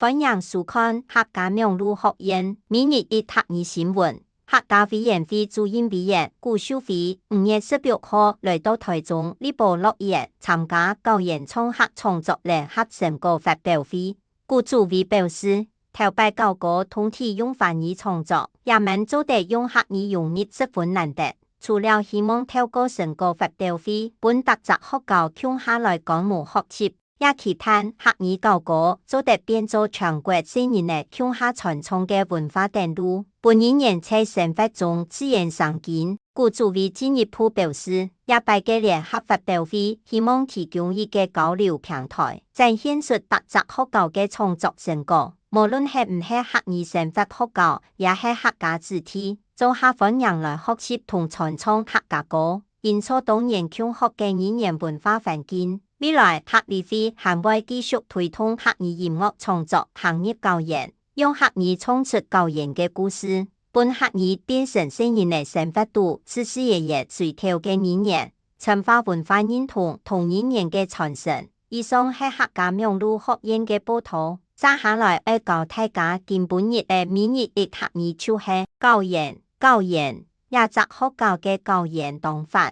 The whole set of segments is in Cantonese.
歡迎收看客家苗栗學園每日一客語新聞。客家委員會主任委員顧秀妃5月16號來到台中禮寶樂園參加高原創客創作聯合成果發表會。顧主委表示，頭擺9個通體用華語創作，也免做得用客語融入十分難得。除了希望透過成果發表會，本特質學校共下來講模學習，也期盼客語9個做得變做全國性嘅共下傳統嘅文化程度，本語言在生活中自然常見。顧主委進一步表示，也擺嘅聯合發表會，希望提供一個交流平台，展現出特質學校嘅創作成果。無論係唔係客語生活學校，也係客家主體，做客歡迎來學習同傳唱客家歌，因此當然共學嘅語言文化環境。未來客委會還會繼續推動客語音樂創作行業教研，用客語創出教研嘅故事，本客語變成成人嘅生活度，是事業追求嘅語言，深化文化認同同語言嘅傳承。以上係客家苗栗學園嘅報道。接下來要教大家今本日嘅每日一客語就係教研，也則學校嘅教研當法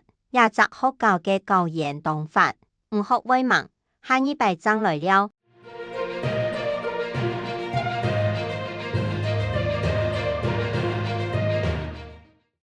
，5學為忙，下一擺章來了。